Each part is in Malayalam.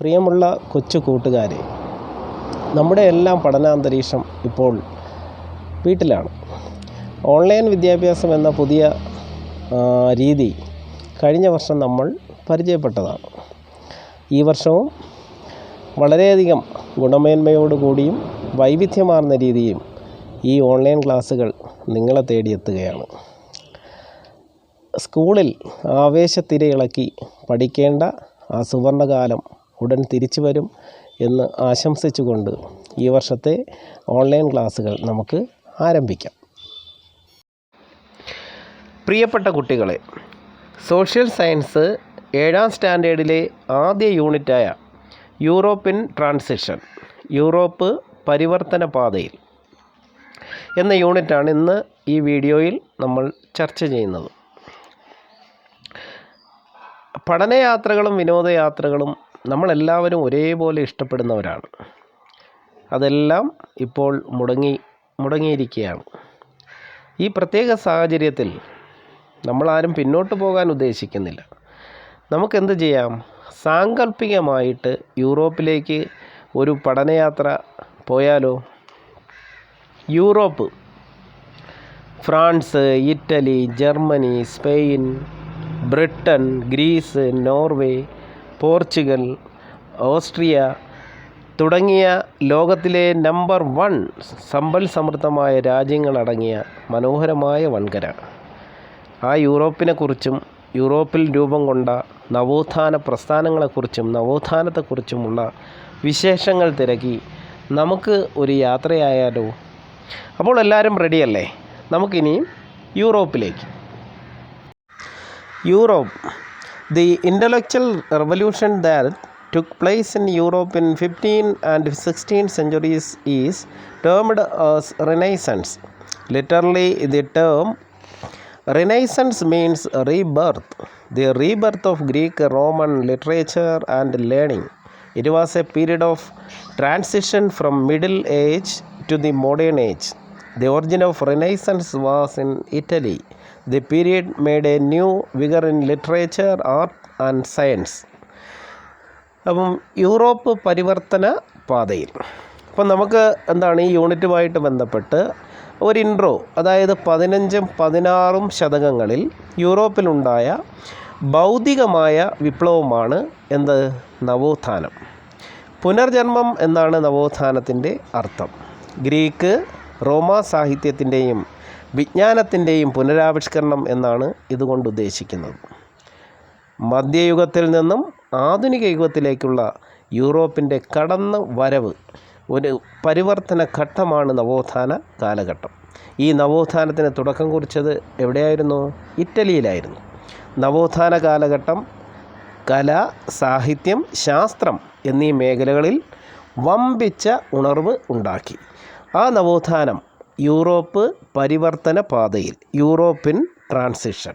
പ്രിയമുള്ള കൊച്ചു കൂട്ടുകാരെ, നമ്മുടെ എല്ലാം പഠനാന്തരീക്ഷം ഇപ്പോൾ വീട്ടിലാണ്. ഓൺലൈൻ വിദ്യാഭ്യാസം എന്ന പുതിയ രീതി കഴിഞ്ഞ വർഷം നമ്മൾ പരിചയപ്പെട്ടതാണ്. ഈ വർഷവും വളരെയധികം ഗുണമേന്മയോടുകൂടിയും വൈവിധ്യമാർന്ന രീതിയും ഈ ഓൺലൈൻ ക്ലാസ്സുകൾ നിങ്ങളെ തേടിയെത്തുകയാണ്. സ്കൂളിൽ ആവേശത്തിരയിളക്കി പഠിക്കേണ്ട ആ സുവർണകാലം ഉടൻ തിരിച്ചു വരും എന്ന് ആശംസിച്ചുകൊണ്ട് ഈ വർഷത്തെ ഓൺലൈൻ ക്ലാസ്സുകൾ നമുക്ക് ആരംഭിക്കാം. പ്രിയപ്പെട്ട കുട്ടികളെ, സോഷ്യൽ സയൻസ് 7ാം സ്റ്റാൻഡേർഡിലെ ആദ്യ യൂണിറ്റായ യൂറോപ്യൻ ട്രാൻസിഷൻ, യൂറോപ്പ് പരിവർത്തന പാതയിൽ എന്ന യൂണിറ്റാണ് ഇന്ന് ഈ വീഡിയോയിൽ നമ്മൾ ചർച്ച ചെയ്യുന്നത്. പഠനയാത്രകളും വിനോദയാത്രകളും നമ്മളെല്ലാവരും ഒരേപോലെ ഇഷ്ടപ്പെടുന്നവരാണ്. അതെല്ലാം ഇപ്പോൾ മുടങ്ങിയിരിക്കുകയാണ്. ഈ പ്രത്യേക സാഹചര്യത്തിൽ നമ്മളാരും പിന്നോട്ട് പോകാൻ ഉദ്ദേശിക്കുന്നില്ല. നമുക്കെന്ത് ചെയ്യാം? സാങ്കല്പികമായിട്ട് യൂറോപ്പിലേക്ക് ഒരു പഠനയാത്ര പോയാലോ? Europe, France, Italy, Germany, Spain, Britain, Greece, Norway, Portugal, Austria തുടങ്ങിയ ലോകത്തിലെ നമ്പർ 1 സമ്പൽ സമൃദ്ധമായ രാജ്യങ്ങളടങ്ങിയ മനോഹരമായ വൻകര. ആ യൂറോപ്പിനെക്കുറിച്ചും യൂറോപ്പിൽ രൂപം കൊണ്ട നവോത്ഥാന പ്രസ്ഥാനങ്ങളെക്കുറിച്ചും നവോത്ഥാനത്തെക്കുറിച്ചുമുള്ള വിശേഷങ്ങൾ തിരക്കി നമുക്ക് ഒരു യാത്രയായാലോ? അപ്പോൾ എല്ലാവരും റെഡിയല്ലേ? നമുക്കിനി യൂറോപ്പിലേക്ക്. Europe, the intellectual revolution that took place in Europe in 15th and 16th centuries is termed as Renaissance. Literally, the term Renaissance means rebirth, the rebirth of Greek, Roman literature and learning. It was a period of transition from Middle Age to the modern age. The origin of Renaissance was in Italy. The period made a new vigor in literature, art and science. അപ്പം യൂറോപ്പ് പരിവർത്തന പാതയിൽ, അപ്പം നമുക്ക് എന്താണ് ഈ യൂണിറ്റുമായിട്ട് ബന്ധപ്പെട്ട് ഒരു ഇൻട്രോ, അതായത് 15ഉം 16ഉം ശതകങ്ങളിൽ യൂറോപ്പിലുണ്ടായ ബൗദ്ധികമായ വിപ്ലവമാണ് എന്ത്? നവോത്ഥാനം. പുനർജന്മം എന്നാണ് നവോത്ഥാനത്തിൻ്റെ അർത്ഥം. ഗ്രീക്ക്, റോമാ സാഹിത്യത്തിൻ്റെയും വിജ്ഞാനത്തിൻ്റെയും പുനരാവിഷ്കരണം എന്നാണ് ഇതുകൊണ്ട് ഉദ്ദേശിക്കുന്നത്. മധ്യയുഗത്തിൽ നിന്നും ആധുനിക യുഗത്തിലേക്കുള്ള യൂറോപ്പിൻ്റെ കടന്നു വരവ് ഒരു പരിവർത്തന ഘട്ടമാണ് നവോത്ഥാന കാലഘട്ടം. ഈ നവോത്ഥാനത്തിന് തുടക്കം കുറിച്ചത് എവിടെയായിരുന്നു? ഇറ്റലിയിലായിരുന്നു. നവോത്ഥാന കാലഘട്ടം കല, സാഹിത്യം, ശാസ്ത്രം എന്നീ മേഖലകളിൽ വമ്പിച്ച ഉണർവ് ഉണ്ടാക്കി. ആ നവോത്ഥാനം യൂറോപ്പ് പരിവർത്തന പാതയിൽ, യൂറോപ്യൻ ട്രാൻസിഷൻ.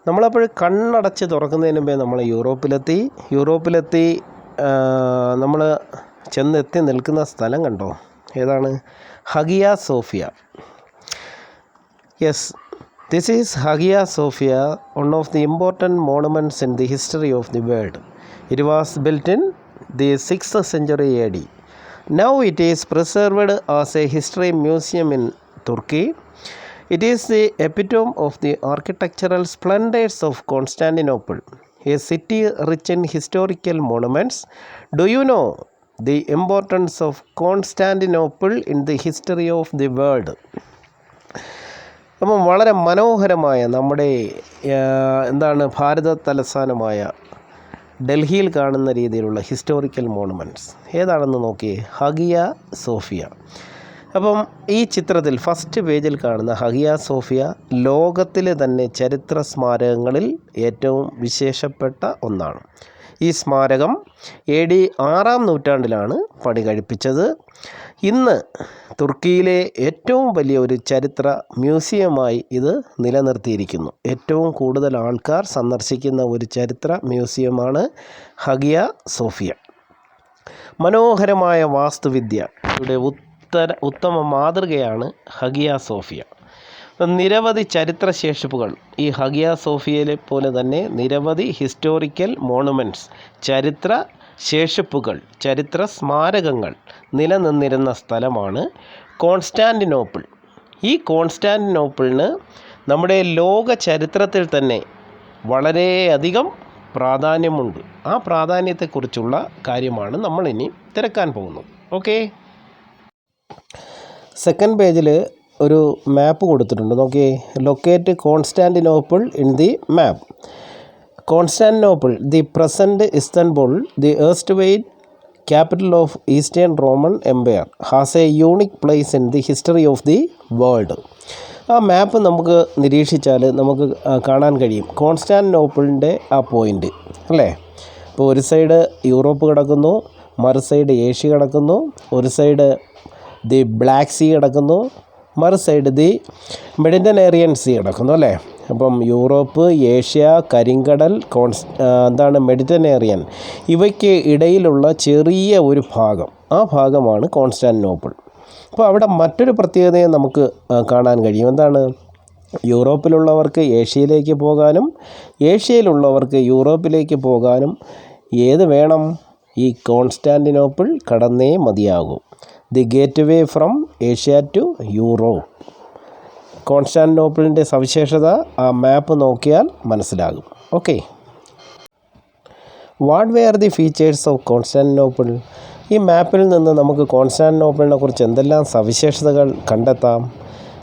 നമ്മളപ്പോൾ കണ്ണടച്ച് തുറക്കുന്നതിന് മുമ്പേ നമ്മൾ യൂറോപ്പിലെത്തി നമ്മൾ ചെന്നെത്തി നിൽക്കുന്ന സ്ഥലം കണ്ടോ? ഏതാണ്? Hagia Sophia. This is Hagia Sophia, one of the important monuments in the history of the world. It was built in the 6th century AD. Now it is preserved as a history museum in Turkey. It is the epitome of the architectural splendors of Constantinople, a city rich in historical monuments. Do you know the importance of Constantinople in the history of the world? അപ്പം വളരെ മനോഹരമായ നമ്മുടെ ഭാരത തലസ്ഥാനമായ ഡൽഹിയിൽ കാണുന്ന രീതിയിലുള്ള ഹിസ്റ്റോറിക്കൽ മോണുമെൻറ്റ്സ് ഏതാണെന്ന് നോക്കിയേ. Hagia Sophia. അപ്പം ഈ ചിത്രത്തിൽ ഫസ്റ്റ് പേജിൽ കാണുന്ന ഹഗിയ സോഫിയ ലോകത്തിലെ തന്നെ ചരിത്ര സ്മാരകങ്ങളിൽ ഏറ്റവും വിശേഷപ്പെട്ട ഒന്നാണ്. ഈ സ്മാരകം AD 6ാം നൂറ്റാണ്ടിലാണ് പണി കഴിപ്പിച്ചത്. ഇന്ന് തുർക്കിയിലെ ഏറ്റവും വലിയ ഒരു ചരിത്ര മ്യൂസിയമായി ഇത് നിലനിർത്തിയിരിക്കുന്നു. ഏറ്റവും കൂടുതൽ ആൾക്കാർ സന്ദർശിക്കുന്ന ഒരു ചരിത്ര മ്യൂസിയമാണ് ഹഗിയ സോഫിയ. മനോഹരമായ വാസ്തുവിദ്യയുടെ ഉത്തമ മാതൃകയാണ് ഹഗിയ സോഫിയ. നിരവധി ചരിത്രശേഷിപ്പുകൾ ഈ ഹഗിയ സോഫിയയിലെ പോലെ തന്നെ നിരവധി ഹിസ്റ്റോറിക്കൽ മോണുമെൻറ്റ്സ്, ചരിത്ര ശേഷിപ്പുകൾ, ചരിത്ര സ്മാരകങ്ങൾ നിലനിന്നിരുന്ന സ്ഥലമാണ് കോൺസ്റ്റാൻറ്റിനോപ്പിൾ. ഈ കോൺസ്റ്റാൻറ്റിനോപ്പിളിന് നമ്മുടെ ലോക ചരിത്രത്തിൽ തന്നെ വളരെയധികം പ്രാധാന്യമുണ്ട്. ആ പ്രാധാന്യത്തെക്കുറിച്ചുള്ള കാര്യമാണ് നമ്മളിനി തിരക്കാൻ പോകുന്നത്. ഓക്കെ, സെക്കൻഡ് പേജിൽ ഒരു മാപ്പ് കൊടുത്തിട്ടുണ്ട്. നോക്കിയേ, locate Constantinople in the map. Constantinople, the present Istanbul, the erstwhile capital of Eastern Roman Empire, has a unique place in the history of the world. ആ മാപ്പ് നമുക്ക് നിരീക്ഷിച്ചാൽ നമുക്ക് കാണാൻ കഴിയും കോൺസ്റ്റാൻറ്റിനോപ്പിളിൻ്റെ ആ പോയിൻ്റ് അല്ലേ. ഇപ്പോൾ ഒരു സൈഡ് യൂറോപ്പ് കിടക്കുന്നു, മറു സൈഡ് ഏഷ്യ കിടക്കുന്നു, ഒരു സൈഡ് ദി ബ്ലാക്ക് സീ കിടക്കുന്നു, മറു സൈഡ് ദി മെഡിറ്ററേനിയൻ സീ കിടക്കുന്നു അല്ലേ. അപ്പം യൂറോപ്പ്, ഏഷ്യ, കരിങ്കടൽ, മെഡിറ്ററേനിയൻ, ഇവയ്ക്ക് ഇടയിലുള്ള ചെറിയ ഒരു ഭാഗം, ആ ഭാഗമാണ് കോൺസ്റ്റാൻറ്റിനോപ്പിൾ. അപ്പോൾ അവിടെ മറ്റൊരു പ്രത്യേകതയെ നമുക്ക് കാണാൻ കഴിയും. എന്താണ്? യൂറോപ്പിലുള്ളവർക്ക് ഏഷ്യയിലേക്ക് പോകാനും ഏഷ്യയിലുള്ളവർക്ക് യൂറോപ്പിലേക്ക് പോകാനും ഏത് വേണം? ഈ കോൺസ്റ്റാൻറ്റിനോപ്പിൾ കടന്നേ മതിയാകൂ. The gateway from Asia to Europe. കോൺസ്റ്റാൻറ്റിനോപ്പിളിൻ്റെ സവിശേഷത ആ മാപ്പ് നോക്കിയാൽ മനസ്സിലാകും. Okay, what were the features of Constantinople? ഈ മാപ്പിൽ നിന്ന് നമുക്ക് കോൺസ്റ്റാൻറ്റിനോപ്പിളിനെ കുറിച്ച് എന്തെല്ലാം സവിശേഷതകൾ കണ്ടെത്താം?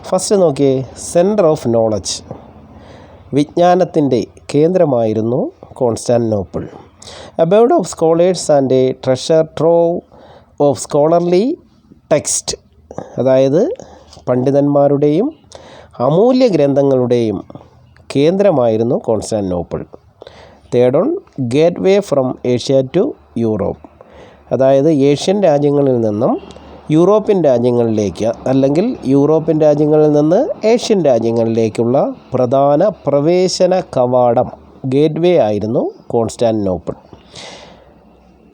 ഫസ്റ്റ് നോക്കിയേ, സെൻറ്റർ ഓഫ് നോളജ്, വിജ്ഞാനത്തിൻ്റെ കേന്ദ്രമായിരുന്നു Constantinople. Abode of scholars and a treasure trove of scholarly text, അതായത് പണ്ഡിതന്മാരുടെയും അമൂല്യ ഗ്രന്ഥങ്ങളുടെയും കേന്ദ്രമായിരുന്നു Constantinople. Third on, gateway from Asia to Europe, അതായത് ഏഷ്യൻ രാജ്യങ്ങളിൽ നിന്നും യൂറോപ്യൻ രാജ്യങ്ങളിലേക്ക് അല്ലെങ്കിൽ യൂറോപ്യൻ രാജ്യങ്ങളിൽ നിന്ന് ഏഷ്യൻ രാജ്യങ്ങളിലേക്കുള്ള പ്രധാന പ്രവേശന കവാടം, ഗേറ്റ് വേ ആയിരുന്നു കോൺസ്റ്റാൻറ്റിനോപ്പിൾ.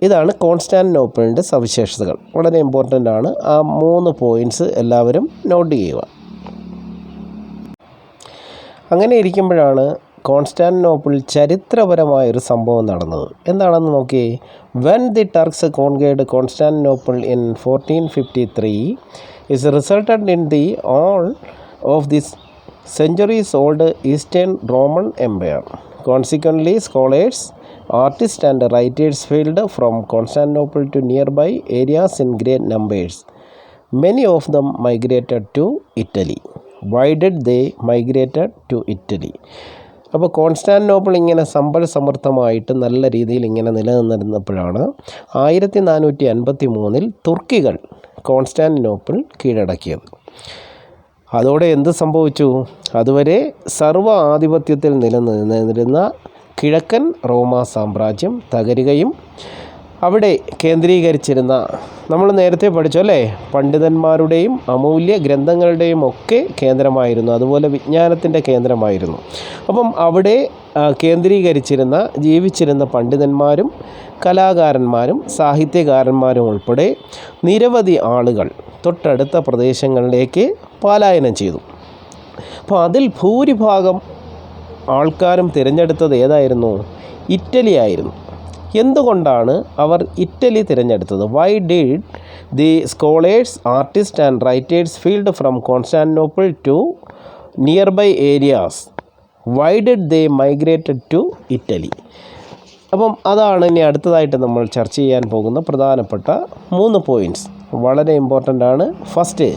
ഇതാണ് കോൺസ്റ്റാൻറ്റിനോപ്പിളിൻ്റെ സവിശേഷതകൾ. വളരെ ഇമ്പോർട്ടൻ്റ് ആണ്. ആ 3 പോയിൻറ്റ്സ് എല്ലാവരും നോട്ട് ചെയ്യുക. അങ്ങനെ ഇരിക്കുമ്പോഴാണ് കോൺസ്റ്റാൻറ്റിനോപ്പിൾ ചരിത്രപരമായൊരു സംഭവം നടന്നത്. എന്താണെന്ന് നോക്കിയേ. When the Turks conquered Constantinople in 1453 is resulted in the all of this centuries old Eastern Roman Empire. Consequently, scholars, artists and writers fled from Constantinople to nearby areas in great numbers. Many of them migrated to Italy. Why did they migrated to Italy? അപ്പോൾ കോൺസ്റ്റാൻറ്റിനോപ്പിൾ ഇങ്ങനെ സമ്പൽ സമൃദ്ധമായിട്ട് നല്ല രീതിയിൽ ഇങ്ങനെ നിലനിന്നിരുന്നപ്പോഴാണ് 1453 തുർക്കികൾ കോൺസ്റ്റാൻറ്റിനോപ്പിൾ കീഴടക്കിയത്. അതോടെ എന്ത് സംഭവിച്ചു? അതുവരെ സർവ്വ ആധിപത്യത്തിൽ നിലനിന്നിരുന്ന കിഴക്കൻ റോമാ സാമ്രാജ്യം തകരുകയും അവിടെ കേന്ദ്രീകരിച്ചിരുന്ന, നമ്മൾ നേരത്തെ പഠിച്ചു അല്ലേ, പണ്ഡിതന്മാരുടെയും അമൂല്യ ഗ്രന്ഥങ്ങളുടെയും ഒക്കെ കേന്ദ്രമായിരുന്നു, അതുപോലെ വിജ്ഞാനത്തിൻ്റെ കേന്ദ്രമായിരുന്നു. അപ്പം അവിടെ കേന്ദ്രീകരിച്ചിരുന്ന ജീവിച്ചിരുന്ന പണ്ഡിതന്മാരും കലാകാരന്മാരും സാഹിത്യകാരന്മാരും ഉൾപ്പെടെ നിരവധി ആളുകൾ തൊട്ടടുത്ത പ്രദേശങ്ങളിലേക്ക് പലായനം ചെയ്തു. അപ്പോൾ അതിൽ ഭൂരിഭാഗം ആൾക്കാരും തിരഞ്ഞെടുത്തത് ഏതായിരുന്നു? ഇറ്റലി ആയിരുന്നു. എന്തുകൊണ്ടാണ് അവർ ഇറ്റലി തിരഞ്ഞെടുത്തത്? Why did the scholars, artist and writers field from Constantinople to nearby areas? Why did they migrated to Italy? അപ്പം അതാണ് ഇനി അടുത്തതായിട്ട് നമ്മൾ ചർച്ച ചെയ്യാൻ പോകുന്ന പ്രധാനപ്പെട്ട 3 പോയിൻറ്റ്സ്. വളരെ ഇമ്പോർട്ടൻ്റ് ആണ്. First,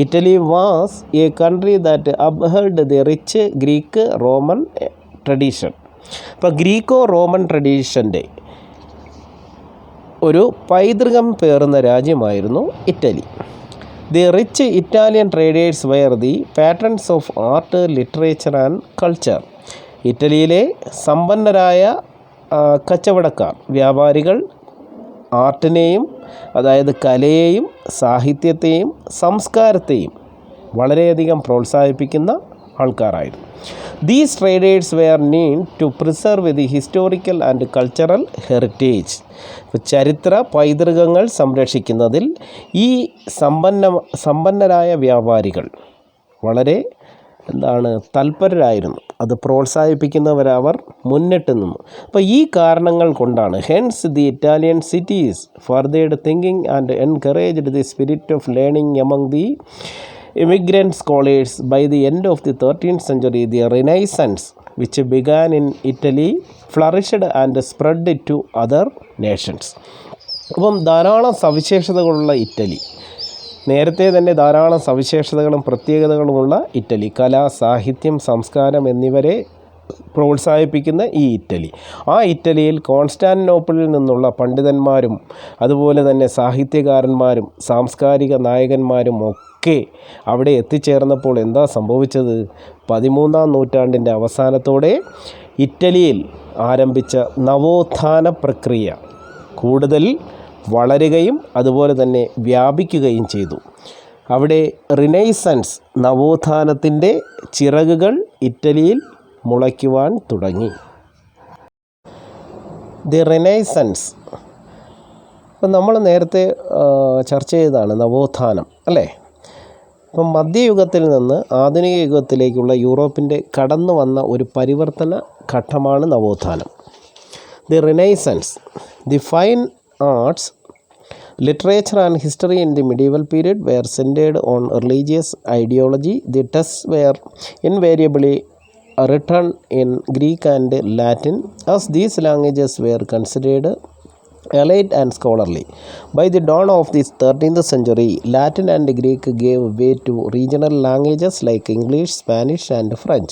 Italy was a country that upheld the rich Greek Roman tradition. അപ്പോൾ ഗ്രീക്കോ റോമൻ ട്രഡീഷൻ്റെ ഒരു പൈതൃകം പേറുന്ന രാജ്യമായിരുന്നു Italy. The rich Italian traders were the patrons of art, literature and culture. ഇറ്റലിയിലെ സമ്പന്നരായ കച്ചവടക്കാർ, വ്യാപാരികൾ ആർട്ടിനെയും, അതായത് കലയെയും സാഹിത്യത്തെയും സംസ്കാരത്തെയും വളരെയധികം പ്രോത്സാഹിപ്പിക്കുന്ന ആൾക്കാരായിരുന്നു. These traders were known to preserve the historical and cultural heritage. ചരിത്ര പൈതൃകങ്ങൾ സംരക്ഷിക്കുന്നതിൽ ഈ സമ്പന്നരായ വ്യാപാരികൾ വളരെ തൽപരരായിരുന്നു. അത് പ്രോത്സാഹിപ്പിക്കുന്നവരവർ മുന്നിട്ട് നിന്നു. അപ്പോൾ ഈ കാരണങ്ങൾ കൊണ്ടാണ് hence the Italian cities furthered thinking and encouraged the spirit of learning among the immigrant scholars. By the end of the 13th century, the Renaissance, which began in Italy, flourished and spread to other nations. അപ്പം ധാരാളം സവിശേഷതകളുള്ള ഇറ്റലി, നേരത്തെ തന്നെ ധാരാളം സവിശേഷതകളും പ്രത്യേകതകളുമുള്ള ഇറ്റലി, കല, സാഹിത്യം, സംസ്കാരം എന്നിവരെ പ്രോത്സാഹിപ്പിക്കുന്ന ഈ ഇറ്റലി, ആ ഇറ്റലിയിൽ കോൺസ്റ്റാന്റിനോപ്പിളിൽ നിന്നുള്ള പണ്ഡിതന്മാരും അതുപോലെ തന്നെ സാഹിത്യകാരന്മാരും സാംസ്കാരിക നായകന്മാരും ഒക്കെ അവിടെ എത്തിച്ചേർന്നപ്പോൾ എന്താ സംഭവിച്ചത്? 13-ാം നൂറ്റാണ്ടിൻ്റെ അവസാനത്തോടെ ഇറ്റലിയിൽ ആരംഭിച്ച നവോത്ഥാന പ്രക്രിയ കൂടുതൽ വളരുകയും അതുപോലെ തന്നെ വ്യാപിക്കുകയും ചെയ്തു. അവിടെ റിനൈസൻസ് നവോത്ഥാനത്തിൻ്റെ ചിറകുകൾ ഇറ്റലിയിൽ മുളയ്ക്കുവാൻ തുടങ്ങി. ദി റിനൈസൻസ് ഇപ്പം നമ്മൾ നേരത്തെ ചർച്ച ചെയ്തതാണ് നവോത്ഥാനം അല്ലേ? ഇപ്പം മധ്യയുഗത്തിൽ നിന്ന് ആധുനിക യുഗത്തിലേക്കുള്ള യൂറോപ്പിൻ്റെ കടന്നു വന്ന ഒരു പരിവർത്തന ഘട്ടമാണ് നവോത്ഥാനം. The renaissance, the fine arts, literature and history in the medieval period were centered on religious ideology. The texts were invariably written in Greek and Latin, as these languages were considered elite and scholarly. By the dawn of the 13th century, Latin and Greek gave way to regional languages like English, Spanish, and French.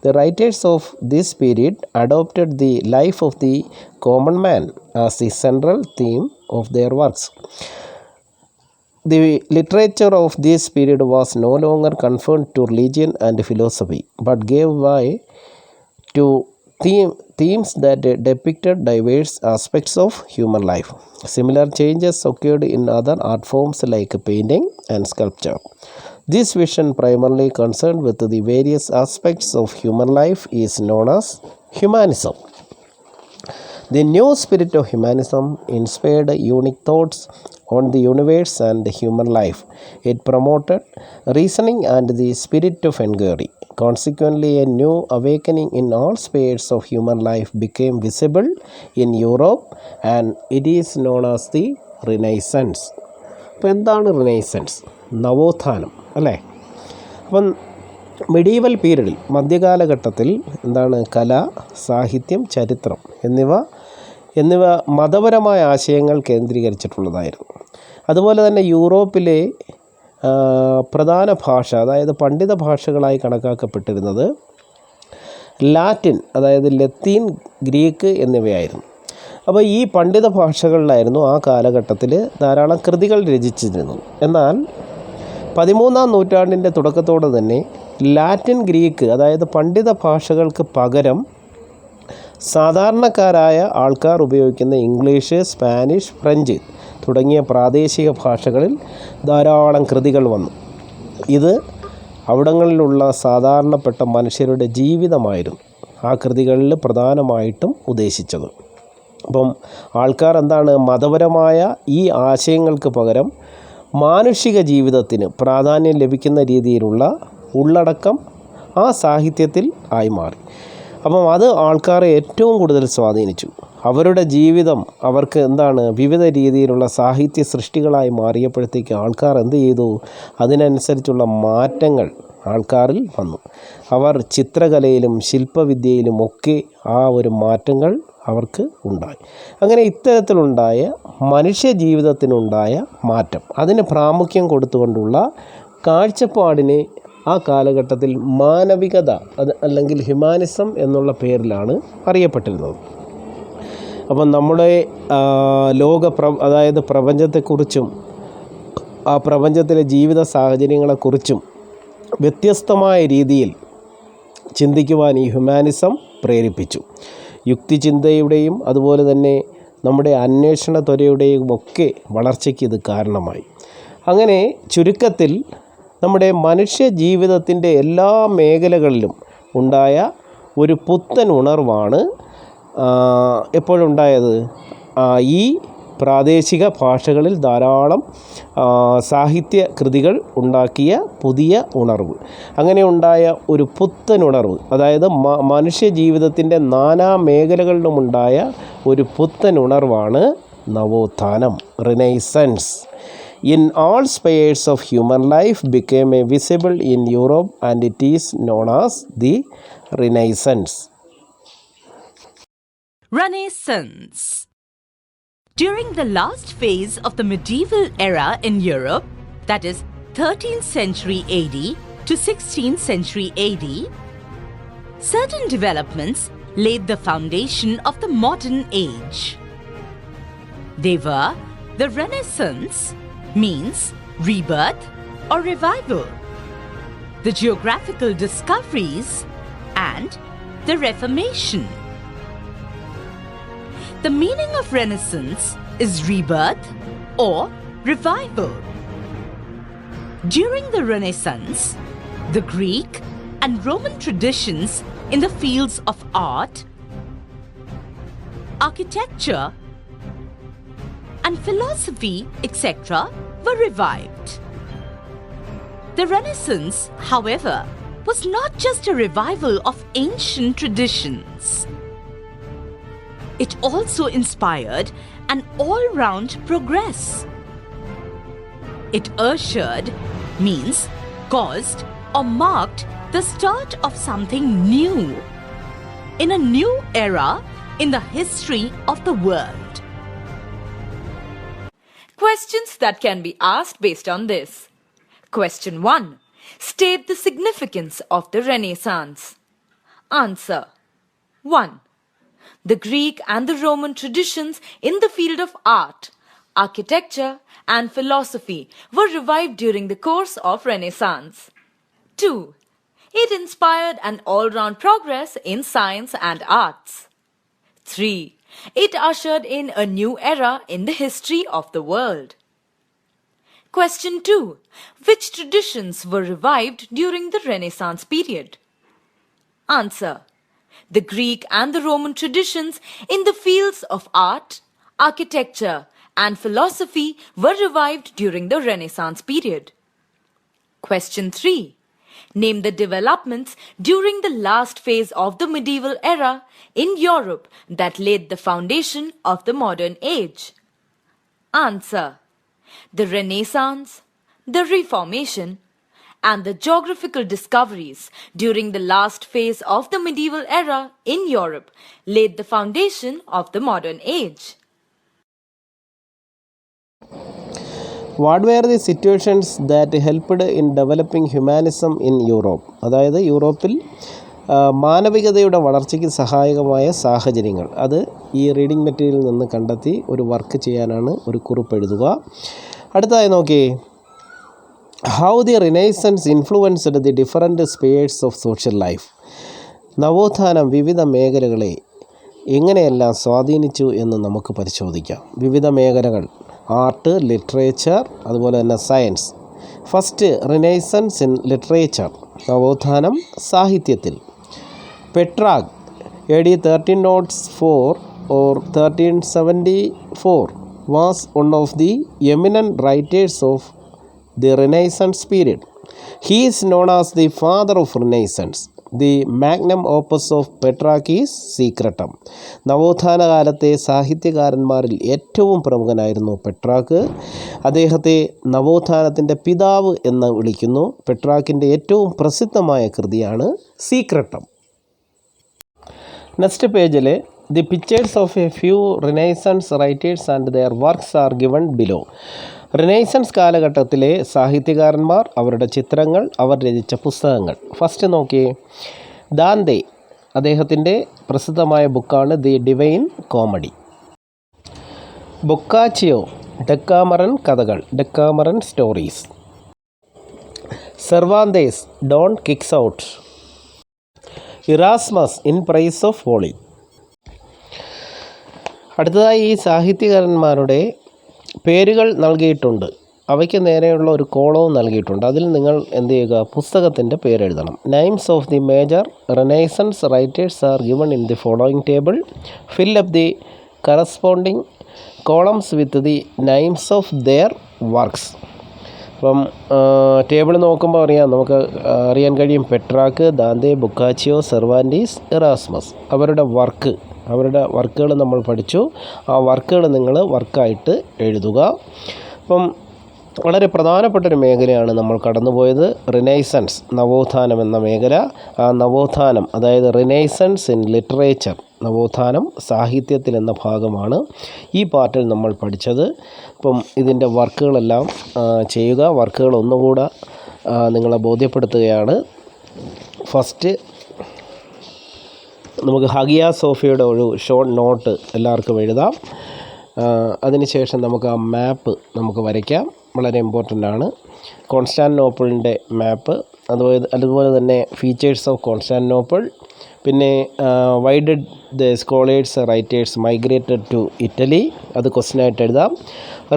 The writers of this period adopted the life of the common man as the central theme of their works. The literature of this period was no longer confined to religion and philosophy, but gave way to themes that depicted diverse aspects of human life. Similar changes occurred in other art forms like painting and sculpture. This vision, primarily concerned with the various aspects of human life, is known as humanism. The new spirit of humanism inspired unique thoughts on the universe and human life. It promoted reasoning and the spirit of inquiry. Consequently, a new awakening in all spheres of human life became visible in Europe, and it is known as the Renaissance. അപ്പോൾ എന്താണ് റിനൈസൻസ്? നവോത്ഥാനം അല്ലേ? അപ്പം മെഡീവൽ പീരീഡിൽ, മധ്യകാലഘട്ടത്തിൽ കല, സാഹിത്യം, ചരിത്രം എന്നിവ മതപരമായ ആശയങ്ങൾ കേന്ദ്രീകരിച്ചിട്ടുള്ളതായിരുന്നു. അതുപോലെ തന്നെ യൂറോപ്പിലെ പ്രധാന ഭാഷ, അതായത് പണ്ഡിത ഭാഷകളായി കണക്കാക്കപ്പെട്ടിരുന്നത് ലാറ്റിൻ, അതായത് ലത്തീൻ, ഗ്രീക്ക് എന്നിവയായിരുന്നു. അപ്പോൾ ഈ പണ്ഡിത ഭാഷകളിലായിരുന്നു ആ കാലഘട്ടത്തിൽ ധാരാളം കൃതികൾ രചിച്ചിരുന്നത്. എന്നാൽ 13-ാം നൂറ്റാണ്ടിൻ്റെ തുടക്കത്തോടെ തന്നെ ലാറ്റിൻ, ഗ്രീക്ക്, അതായത് പണ്ഡിത ഭാഷകൾക്ക് പകരം സാധാരണക്കാരായ ആൾക്കാർ ഉപയോഗിക്കുന്ന ഇംഗ്ലീഷ്, സ്പാനിഷ്, ഫ്രഞ്ച് തുടങ്ങിയ പ്രാദേശിക ഭാഷകളിൽ ധാരാളം കൃതികൾ വന്നു. ഇത് അവിടങ്ങളിലുള്ള സാധാരണപ്പെട്ട മനുഷ്യരുടെ ജീവിതമായിരുന്നു ആ കൃതികളിൽ പ്രധാനമായിട്ടും ഉദ്ദേശിച്ചത്. അപ്പം ആൾക്കാർ മതപരമായ ഈ ആശയങ്ങൾക്ക് പകരം മാനുഷിക ജീവിതത്തിന് പ്രാധാന്യം ലഭിക്കുന്ന രീതിയിലുള്ള ഉള്ളടക്കം ആ സാഹിത്യത്തിൽ ആയി മാറി. അപ്പം അത് ആൾക്കാരെ ഏറ്റവും കൂടുതൽ സ്വാധീനിച്ചു. അവരുടെ ജീവിതം അവർക്ക് വിവിധ രീതിയിലുള്ള സാഹിത്യ സൃഷ്ടികളായി മാറിയപ്പോഴത്തേക്ക് ആൾക്കാർ എന്ത് ചെയ്തു? അതിനനുസരിച്ചുള്ള മാറ്റങ്ങൾ ആൾക്കാരിൽ വന്നു. അവർ ചിത്രകലയിലും ശില്പവിദ്യയിലും ഒക്കെ ആ ഒരു മാറ്റങ്ങൾ അവർക്ക് ഉണ്ടായി. അങ്ങനെ ഇത്തരത്തിലുണ്ടായ മനുഷ്യ ജീവിതത്തിനുണ്ടായ മാറ്റം, അതിന് പ്രാമുഖ്യം കൊടുത്തുകൊണ്ടുള്ള കാഴ്ചപ്പാടിനെ ആ കാലഘട്ടത്തിൽ മാനവികത അല്ലെങ്കിൽ ഹ്യൂമാനിസം എന്നുള്ള പേരിലാണ് അറിയപ്പെട്ടിരുന്നത്. അപ്പം നമ്മുടെ അതായത് പ്രപഞ്ചത്തെക്കുറിച്ചും ആ പ്രപഞ്ചത്തിലെ ജീവിത സാഹചര്യങ്ങളെക്കുറിച്ചും വ്യത്യസ്തമായ രീതിയിൽ ചിന്തിക്കുവാൻ ഈ ഹ്യൂമാനിസം പ്രേരിപ്പിച്ചു. യുക്തിചിന്തയുടെയും അതുപോലെ തന്നെ നമ്മുടെ അന്വേഷണ ത്വരയുടെയും ഒക്കെ വളർച്ചയ്ക്ക് ഇത് കാരണമായി. അങ്ങനെ ചുരുക്കത്തിൽ നമ്മുടെ മനുഷ്യ ജീവിതത്തിൻ്റെ എല്ലാ മേഖലകളിലും ഉണ്ടായ ഒരു പുത്തൻ ഉണർവാണ് എപ്പോഴുണ്ടായത്? ഈ പ്രാദേശിക ഭാഷകളിൽ ധാരാളം സാഹിത്യ കൃതികൾ ഉണ്ടാക്കിയ പുതിയ ഉണർവ്. അങ്ങനെ ഉണ്ടായ ഒരു പുത്തൻ ഉണർവ്, അതായത് മനുഷ്യ ജീവിതത്തിൻ്റെ നാനാ മേഖലകളിലുമുണ്ടായ ഒരു പുത്തൻ ഉണർവാണ് നവോത്ഥാനം, renaissance. In all spheres of human life became visible in Europe and it is known as the Renaissance. Renaissance. During the last phase of the medieval era in Europe, that is 13th century AD to 16th century AD, certain developments laid the foundation of the modern age. They were the Renaissance, means rebirth or revival, the geographical discoveries, and the Reformation. The meaning of Renaissance is rebirth or revival. During the Renaissance, the Greek and Roman traditions in the fields of art, architecture, and philosophy, etc., were revived. The Renaissance, however, was not just a revival of ancient traditions. It also inspired an all-round progress. It ushered, means caused or marked the start of something new, in a new era in the history of the world. Questions that can be asked based on this. Question 1. State the significance of the Renaissance. Answer. 1. The Greek and the Roman traditions in the field of art, architecture, and philosophy were revived during the course of Renaissance. 2. It inspired an all-round progress in science and arts. 3. It ushered in a new era in the history of the world. Question 2. Which traditions were revived during the Renaissance period? Answer. The Greek and the Roman traditions in the fields of art, architecture, and philosophy were revived during the Renaissance period. Question 3. Name the developments during the last phase of the medieval era in Europe that laid the foundation of the modern age. Answer. The Renaissance, the Reformation, and the geographical discoveries during the last phase of the medieval era in Europe laid the foundation of the modern age. What were the situations that helped in developing humanism in Europe? അതായത് യൂറോപ്പിൽ മാനവികതയുടെ വളർച്ചയ്ക്ക് സഹായകമായ സാഹചര്യങ്ങൾ, അത് ഈ റീഡിംഗ് മെറ്റീരിയലിൽ നിന്ന് കണ്ടെത്തി ഒരു വർക്ക് ചെയ്യാനാണ് ഒരു കുറിപ്പ് എഴുതുക. അടുത്തതായി നോക്കി, how the renaissance influenced the different spares of social life. നവോത്ഥാനം വിവിധ മേഖലകളെ എങ്ങനെയെല്ലാം സ്വാധീനിച്ചു എന്ന് നമുക്ക് പരിശോധിക്കാം. വിവിധ മേഖലകൾ: ആർട്ട്, ലിറ്ററേച്ചർ, അതുപോലെ തന്നെ science. First, renaissance in literature, നവോത്ഥാനം സാഹിത്യത്തിൽ. പെട്രാഗ് AD 1304 or 1374 was one of the eminent writers of the Renaissance period. He is known as the father of Renaissance. The magnum opus of Petrarch is Secretum. നവോത്ഥാന കാലത്തെ സാഹിത്യകാരന്മാരിൽ ഏറ്റവും പ്രമുഖനായിരുന്നു പെട്രാക്ക്. അദ്ദേഹത്തെ നവോത്ഥാനത്തിൻ്റെ പിതാവ് എന്ന് വിളിക്കുന്നു. പെട്രാക്കിൻ്റെ ഏറ്റവും പ്രസിദ്ധമായ കൃതിയാണ് സീക്രട്ടം. നെക്സ്റ്റ് പേജിൽ the pictures of A few renaissance writers and their works are given below. Renaissance കാലഘട്ടത്തിലെ സാഹിത്യകാരന്മാർ, അവരുടെ ചിത്രങ്ങൾ, അവർ രചിച്ച പുസ്തകങ്ങൾ. ഫസ്റ്റ് നോക്കിയേ, ദാന്തെ, അദ്ദേഹത്തിൻ്റെ പ്രസിദ്ധമായ ബുക്കാണ് the Divine Comedy. Boccaccio, Decameron കഥകൾ, Decameron stories. Cervantes, Don Quixote. Erasmus, in praise of folly. അടുത്തതായി ഈ സാഹിത്യകാരന്മാരുടെ പേരുകൾ നൽകിയിട്ടുണ്ട്. അവയ്ക്ക് നേരെയുള്ള ഒരു കോളവും നൽകിയിട്ടുണ്ട്. അതിൽ നിങ്ങൾ എന്ത് ചെയ്യുക, പുസ്തകത്തിൻ്റെ പേരെഴുതണം. Names of the major Renaissance writers are given in the following table. Fill up the corresponding columns with the names of their works. അപ്പം ടേബിൾ നോക്കുമ്പോൾ അറിയാം, നമുക്ക് അറിയാൻ കഴിയും Petrarch, Dante, Boccaccio, Cervantes, Erasmus അവരുടെ വർക്കുകൾ നമ്മൾ പഠിച്ചു. ആ വർക്കുകൾ നിങ്ങൾ വർക്കായിട്ട് എഴുതുക. അപ്പം വളരെ പ്രധാനപ്പെട്ടൊരു മേഖലയാണ് നമ്മൾ കടന്നുപോയത്, റിനൈസൻസ്, നവോത്ഥാനം എന്ന മേഖല. ആ നവോത്ഥാനം, അതായത് റിനൈസൻസ് ഇൻ ലിറ്ററേച്ചർ, നവോത്ഥാനം സാഹിത്യത്തിൽ എന്ന ഭാഗമാണ് ഈ പാർട്ടിൽ നമ്മൾ പഠിച്ചത്. അപ്പം ഇതിൻ്റെ വർക്കുകളെല്ലാം ചെയ്യുക. വർക്കുകൾ ഒന്നുകൂടെ നിങ്ങളെ ബോധ്യപ്പെടുത്തുകയാണ്. ഫസ്റ്റ് നമുക്ക് ഹഗിയ സോഫിയയുടെ ഒരു ഷോർട്ട് നോട്ട് എല്ലാവർക്കും എഴുതാം. അതിനുശേഷം നമുക്ക് ആ മാപ്പ് നമുക്ക് വരയ്ക്കാം. വളരെ ഇമ്പോർട്ടൻ്റ് ആണ്. കോൺസ്റ്റാന്റിനോപ്പിളിൻ്റെ മാപ്പ്, അതുപോലെ തന്നെ ഫീച്ചേഴ്സ് ഓഫ് കോൺസ്റ്റാന്റിനോപ്പിൾ. പിന്നെ why did the scholars writers migrated to Italy, അത് ക്വസ്റ്റ്യനായിട്ട് എഴുതാം.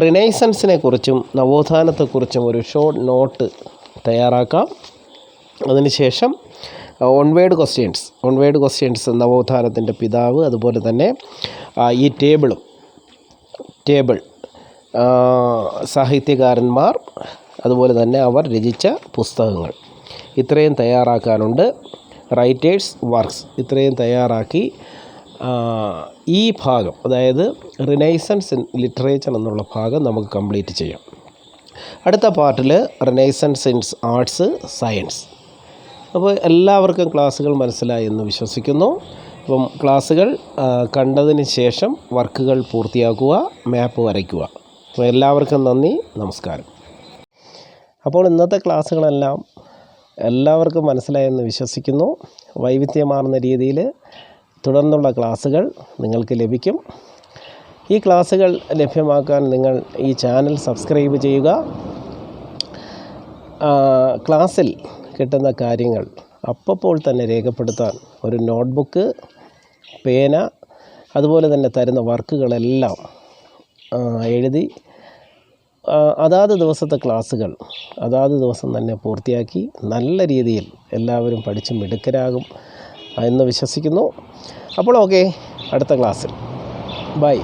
റിനൈസൻസിനെ കുറിച്ചും നവോത്ഥാനത്തെക്കുറിച്ചും ഒരു ഷോർട്ട് നോട്ട് തയ്യാറാക്കാം. അതിനുശേഷം ഓൺവേഡ് ക്വസ്റ്റ്യൻസ്, നവോത്ഥാനത്തിൻ്റെ പിതാവ്, അതുപോലെ തന്നെ ഈ ടേബിൾ സാഹിത്യകാരന്മാർ, അതുപോലെ തന്നെ അവർ രചിച്ച പുസ്തകങ്ങൾ, ഇത്രയും തയ്യാറാക്കാനുണ്ട്. റൈറ്റേഴ്സ് വർക്ക്സ് ഇത്രയും തയ്യാറാക്കി ഈ ഭാഗം, അതായത് റിനൈസൻസ് ഇൻ ലിറ്ററേച്ചർ എന്നുള്ള ഭാഗം നമുക്ക് കംപ്ലീറ്റ് ചെയ്യാം. അടുത്ത പാർട്ടിൽ റിനൈസൻസ് ഇൻ ആർട്സ്, സയൻസ്. അപ്പോൾ എല്ലാവർക്കും ക്ലാസ്സുകൾ മനസ്സിലായി എന്ന് വിശ്വസിക്കുന്നു. അപ്പം ക്ലാസ്സുകൾ കണ്ടതിന് ശേഷം വർക്കുകൾ പൂർത്തിയാക്കുക, മാപ്പ് വരയ്ക്കുക. അപ്പോൾ എല്ലാവർക്കും നന്ദി, നമസ്കാരം. അപ്പോൾ ഇന്നത്തെ ക്ലാസ്സുകളെല്ലാം എല്ലാവർക്കും മനസ്സിലായെന്ന് വിശ്വസിക്കുന്നു. വൈവിധ്യമാർന്ന രീതിയിൽ തുടർന്നുള്ള ക്ലാസ്സുകൾ നിങ്ങൾക്ക് ലഭിക്കും. ഈ ക്ലാസ്സുകൾ ലഭ്യമാക്കാൻ നിങ്ങൾ ഈ ചാനൽ സബ്സ്ക്രൈബ് ചെയ്യുക. ക്ലാസ്സിൽ കിട്ടുന്ന കാര്യങ്ങൾ അപ്പോൾ തന്നെ രേഖപ്പെടുത്താൻ ഒരു നോട്ട്ബുക്ക്, പേന, അതുപോലെ തന്നെ തരുന്ന വർക്കുകളെല്ലാം എഴുതി അതാത് ദിവസത്തെ ക്ലാസ്സുകൾ അതാത് ദിവസം തന്നെ പൂർത്തിയാക്കി നല്ല രീതിയിൽ എല്ലാവരും പഠിച്ച് മിടുക്കരാകും എന്ന് വിശ്വസിക്കുന്നു. അപ്പോൾ ഓക്കെ, അടുത്ത ക്ലാസ്സിൽ ബൈ.